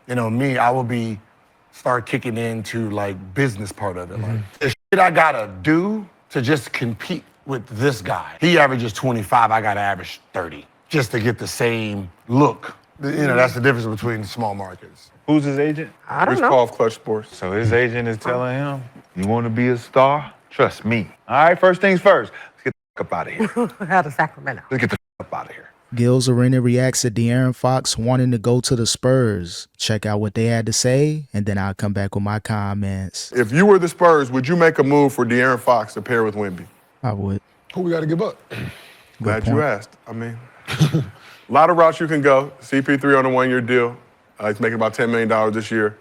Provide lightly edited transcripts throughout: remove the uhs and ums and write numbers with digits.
me, I will start kicking into like business part of it. Like the shit I gotta do to just compete with this guy. He averages 25, I gotta average 30 just to get the same look. That's the difference between small markets. Who's his agent? I don't Rich know. Paul of Clutch Sports. So his agent is telling him, you want to be a star? Trust me. All right, first things first. Let's get the up out of here. Out of Sacramento. Let's get the up out of here. Gil's Arena reacts to De'Aaron Fox wanting to go to the Spurs. Check out what they had to say, and then I'll come back with my comments. If you were the Spurs, would you make a move for De'Aaron Fox to pair with Wemby? I would. Who we got to give up? Glad you asked. I mean, a lot of routes you can go. CP3 on a one-year deal. He's making about $10 million this year.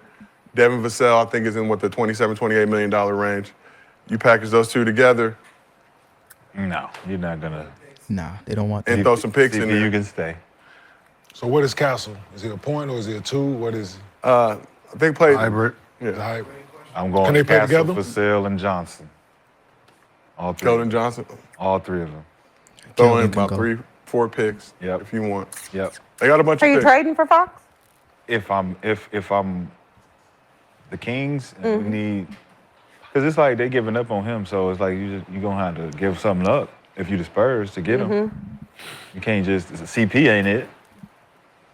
Devin Vassell, I think, is in the $27, $28 million range. You package those two together. No, you're not going to. Nah, they don't want that. And throw some picks in there. You can stay. So what is Castle? Is he a point or is he a two? What is he? I think played Hybrid. The hype? I'm going Can they play Castle, together? Vassell, and Johnson. All three. Keldon Johnson. All three of them. Throw in Keldon can about go. 3-4 picks Yep. if you want. Yep. They got a bunch Are of you picks. trading for Fox? If I'm the Kings, and we need, because it's like they giving up on him, so it's like you're gonna have to give something up if you the Spurs to get him. You can't just CP ain't it.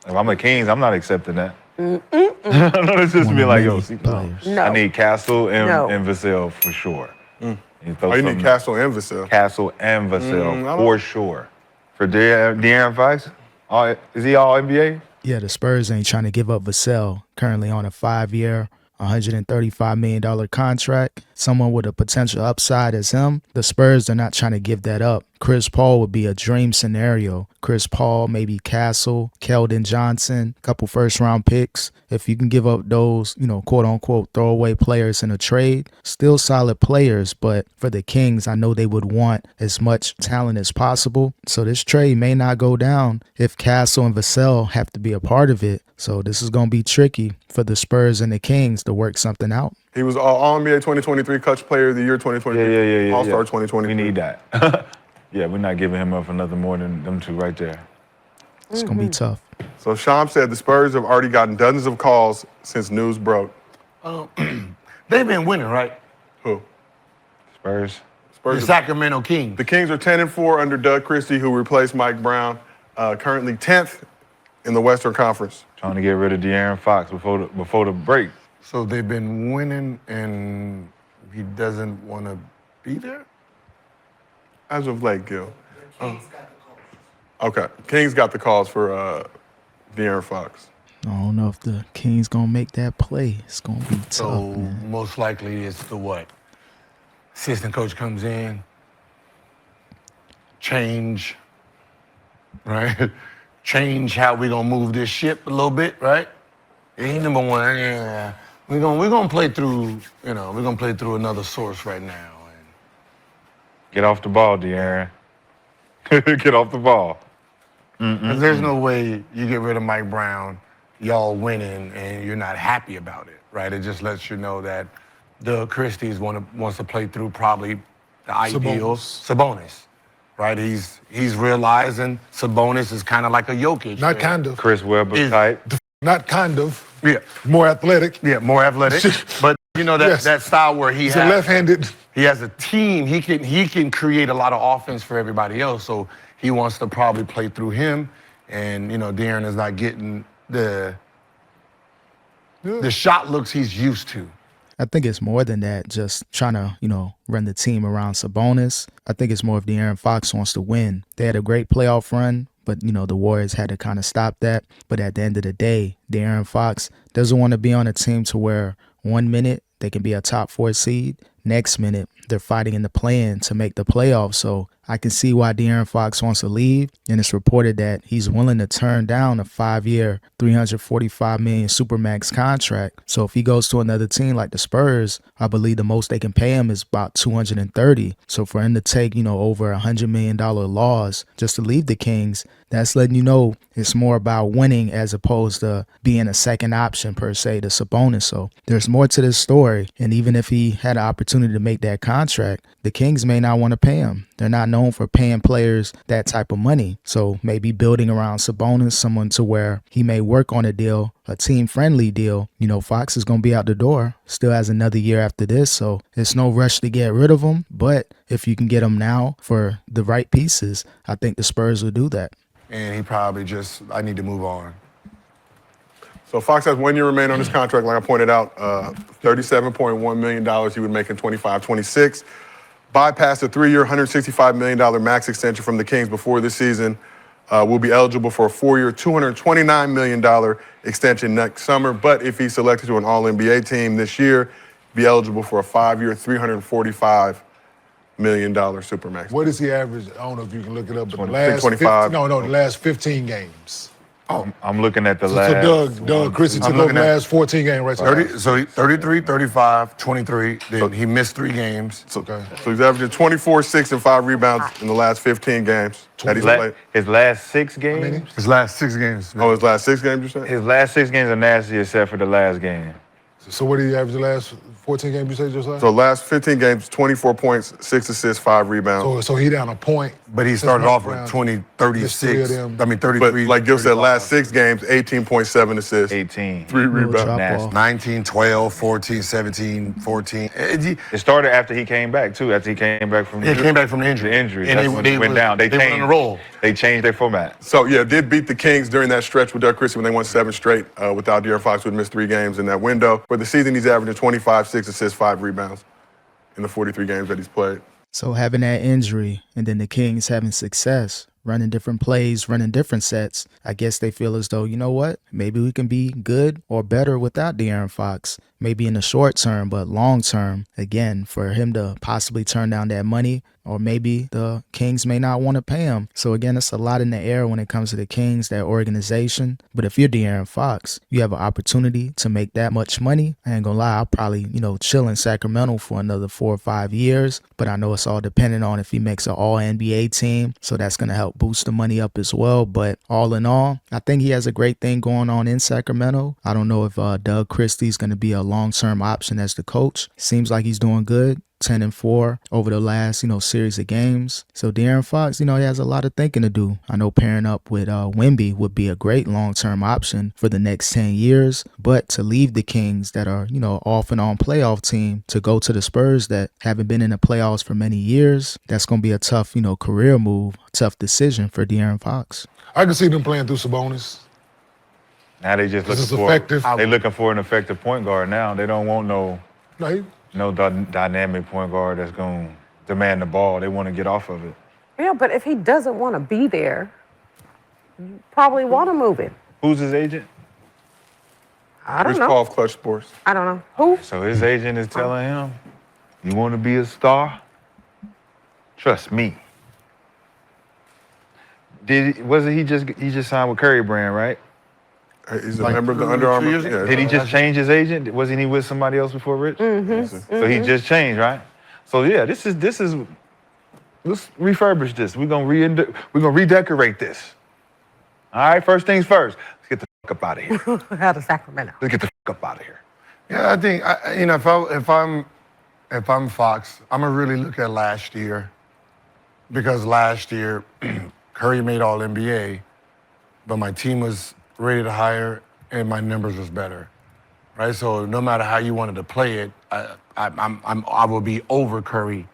If I'm the Kings, I'm not accepting that. It's just be like, yo, CP. players. No. I need Castle No. and Vassell for sure. You You need Castle and Vassell. Castle and Vassell I don't- for sure. For De'Aaron Fox, is he all NBA? Yeah, the Spurs ain't trying to give up Vassell, currently on a 5-year, $135 million contract. Someone with a potential upside as him, the Spurs are not trying to give that up. Chris Paul would be a dream scenario. Chris Paul, maybe Castle, Keldon Johnson, couple first-round picks. If you can give up those, quote-unquote throwaway players in a trade, still solid players, but for the Kings, I know they would want as much talent as possible. So this trade may not go down if Castle and Vassell have to be a part of it. So this is going to be tricky for the Spurs and the Kings to work something out. He was All-NBA 2023, Clutch Player of the Year 2023, Yeah. All-Star 2023. We need that. Yeah, we're not giving him up for nothing more than them two right there. It's going to be tough. So Sham said the Spurs have already gotten dozens of calls since news broke. They've been winning, right? Who? Spurs. The Spurs. Sacramento Kings. The Kings are 10-4 under Doug Christie, who replaced Mike Brown, currently 10th in the Western Conference. Trying to get rid of De'Aaron Fox before the break. So they've been winning and he doesn't want to be there? As of late, Gil. Okay, Kings got the calls for De'Aaron Fox. I don't know if the Kings going to make that play. It's going to be tough, So man. most likely it's the what? Assistant coach comes in, change, right? Change how we gonna move this ship a little bit, right? Ain't number one. Yeah, we're gonna play through. We're gonna play through another source right now. Get off the ball, De'Aaron. Get off the ball. 'Cause there's no way you get rid of Mike Brown, y'all winning, and you're not happy about it, right? It just lets you know that Doug Christie wants to play through probably the ideal Sabonis, right? He's realizing Sabonis is kind of like a Jokic. Not kind of. Chris Webber Is- type. Not kind of. Yeah, More athletic. yeah, more athletic, but Yes. that style where He's a left-handed. he has a team. He can create a lot of offense for everybody else. So he wants to probably play through him, and De'Aaron is not getting the shot looks he's used to. I think it's more than that, just trying to, run the team around Sabonis. I think it's more if De'Aaron Fox wants to win. They had a great playoff run, but, the Warriors had to kind of stop that. But at the end of the day, De'Aaron Fox doesn't want to be on a team to where 1 minute they can be a top 4 seed. Next minute, they're fighting in the play-in to make the playoffs. So I can see why De'Aaron Fox wants to leave. And it's reported that he's willing to turn down a 5-year, $345 million Supermax contract. So if he goes to another team like the Spurs, I believe the most they can pay him is about $230. So for him to take, over $100 million loss just to leave the Kings, that's letting you know it's more about winning as opposed to being a second option per se to Sabonis. So there's more to this story. And even if he had an opportunity to make that contract, the Kings may not want to pay him. They're not known known for paying players that type of money. So maybe building around Sabonis, someone to where he may work on a deal, a team-friendly deal. You know, Fox is going to be out the door, still has another year after this, so it's no rush to get rid of him. But if you can get him now for the right pieces, I think the Spurs will do that. And he probably just, I need to move on. So Fox has 1 year remaining on his contract, like I pointed out, $37.1 million he would make in 25-26. Bypassed a 3-year, $165 million max extension from the Kings before this season. Will be eligible for a 4-year, $229 million extension next summer. But if he's selected to an All-NBA team this year, be eligible for a 5-year, $345 million supermax. What is he average? I don't know if you can look it up, but the 20, last 25. the last 15 games. I'm looking at the So last. Doug Christie took I'm over looking the at last 14 games, right? 33, 35, 23. Then he missed 3 games. Okay. So he's averaging 24, 6, and 5 rebounds in the last 15 games that he's played. His last 6 games. His last 6 games. Oh, his last 6 games, you said? His last 6 games are nasty, except for the last game. So what did he average the last 14 games, you say, Josiah? So last 15 games, 24 points, 6 assists, 5 rebounds. So he down a point. But he started off with 20, Missed 3 of 36. them. I mean, But 33. like Gil said, 35. last 6 games, 18.7 assists, 18. 3 rebounds. drop Nasty. off. 19, 12, 14, 17, 14. It started after he came back too. After he came back from He came back from the injury. The injury. And That's when they went down. They went changed on a roll. They changed their format. So, yeah, did beat the Kings during that stretch with Doug Christie when they won 7 straight without De'Aaron Fox, who had missed 3 games in that window. For the season, he's averaging 25, 6 assists, 5 rebounds in the 43 games that he's played. So having that injury and then the Kings having success, running different plays, running different sets, I guess they feel as though, you know what, maybe we can be good or better without De'Aaron Fox. Maybe in the short term, but long term, again, for him to possibly turn down that money, or maybe the Kings may not want to pay him. So again, it's a lot in the air when it comes to the Kings, that organization. But if you're De'Aaron Fox, you have an opportunity to make that much money. I ain't gonna lie, I'll probably, chill in Sacramento for another 4 or 5 years. But I know it's all dependent on if he makes an All-NBA team. So that's gonna help boost the money up as well. But all in all, I think he has a great thing going on in Sacramento. I don't know if Doug Christie's gonna be a long-term option as the coach. Seems like he's doing good. 10-4 over the last, series of games. So De'Aaron Fox, he has a lot of thinking to do. I know pairing up with Wemby would be a great long-term option for the next 10 years. But to leave the Kings that are, off and on playoff team to go to the Spurs that haven't been in the playoffs for many years, that's going to be a tough, career move, tough decision for De'Aaron Fox. I can see them playing through Sabonis. Now they just This is looking for effective. they looking for an effective point guard now. They don't want no dynamic point guard that's going to demand the ball. They want to get off of it. Yeah, but if he doesn't want to be there, you probably want to move him. Who's his agent? I don't Rich know. Paul of Clutch Sports. I don't know. Who? So his agent is telling him, you want to be a star? Trust me. He just signed with Curry Brand, right? He's a member of the Under Armour. Yeah, Did he just change his agent? Wasn't he with somebody else before Rich? So he just changed, right? So yeah, this is let's refurbish this. We're gonna redecorate this. All right, first things first. Let's get the fuck up out of here. Out of Sacramento. Let's get the fuck up out of here. Yeah, I think if I'm Fox, I'm gonna really look at last year, because last year Curry made All NBA, but my team was rated higher and my numbers was better, right? So no matter how you wanted to play it, I will be over Curry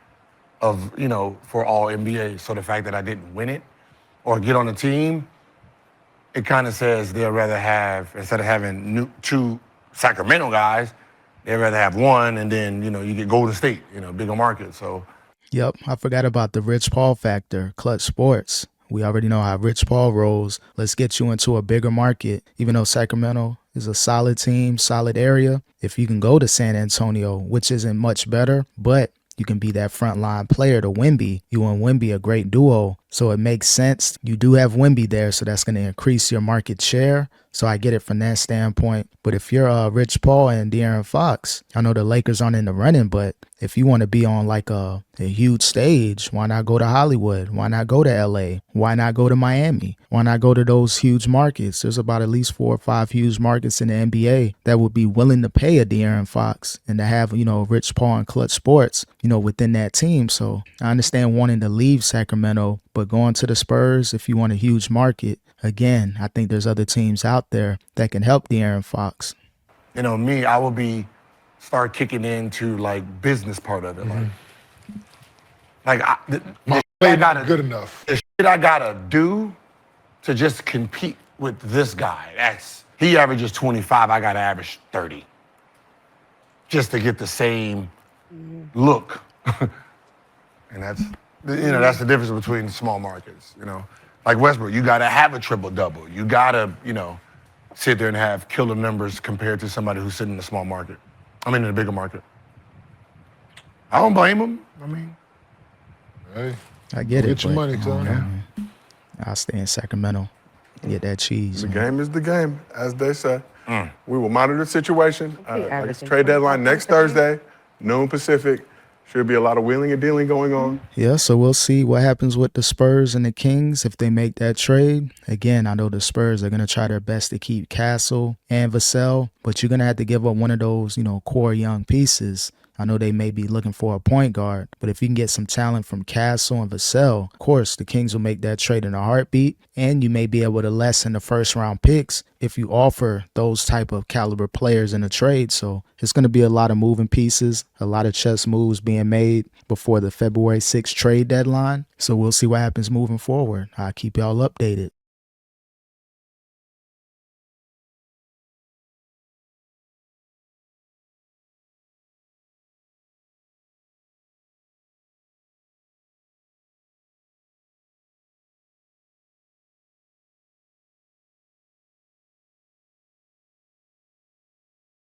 for All NBA. So the fact that I didn't win it or get on the team, it kind of says they'd rather have, instead of having 2 Sacramento guys, they'd rather have 1, and then you get Golden State, bigger market. So. Yep, I forgot about the Rich Paul factor, Clutch Sports. We already know how Rich Paul rolls. Let's get you into a bigger market. Even though Sacramento is a solid team, solid area, if you can go to San Antonio, which isn't much better, but you can be that frontline player to Wemby. You and Wemby a great duo. So it makes sense. You do have Wemby there, so that's going to increase your market share. So I get it from that standpoint. But if you're Rich Paul and De'Aaron Fox, I know the Lakers aren't in the running, but if you want to be on like a huge stage, why not go to Hollywood? Why not go to LA? Why not go to Miami? Why not go to those huge markets? There's about at least 4 or 5 huge markets in the NBA that would be willing to pay a De'Aaron Fox and to have, Rich Paul and Clutch Sports, within that team. So I understand wanting to leave Sacramento, but going to the Spurs, if you want a huge market, again, I think there's other teams out there that can help De'Aaron Fox. Me, I will start kicking into like business part of it. My play not good enough. The shit I gotta do to just compete with this guy. He averages 25, I gotta average 30. Just to get the same look. And that's the difference between small markets, Like Westbrook, you gotta have a triple-double. You gotta, sit there and have killer numbers compared to somebody who's sitting in a small market. In a bigger market. I don't blame him. Hey, I get it. Get your money, Tony. I'll stay in Sacramento. Get that cheese. The game is the game, as they say. We will monitor the situation. It's trade deadline next Thursday, noon Pacific. Should be a lot of wheeling and dealing going on. Yeah, so we'll see what happens with the Spurs and the Kings if they make that trade. Again, I know the Spurs are going to try their best to keep Castle and Vassell, but you're going to have to give up one of those, core young pieces. I know they may be looking for a point guard, but if you can get some talent from Castle and Vassell, of course, the Kings will make that trade in a heartbeat, and you may be able to lessen the first-round picks if you offer those type of caliber players in a trade. So it's going to be a lot of moving pieces, a lot of chess moves being made before the February 6th trade deadline. So we'll see what happens moving forward. I'll keep y'all updated.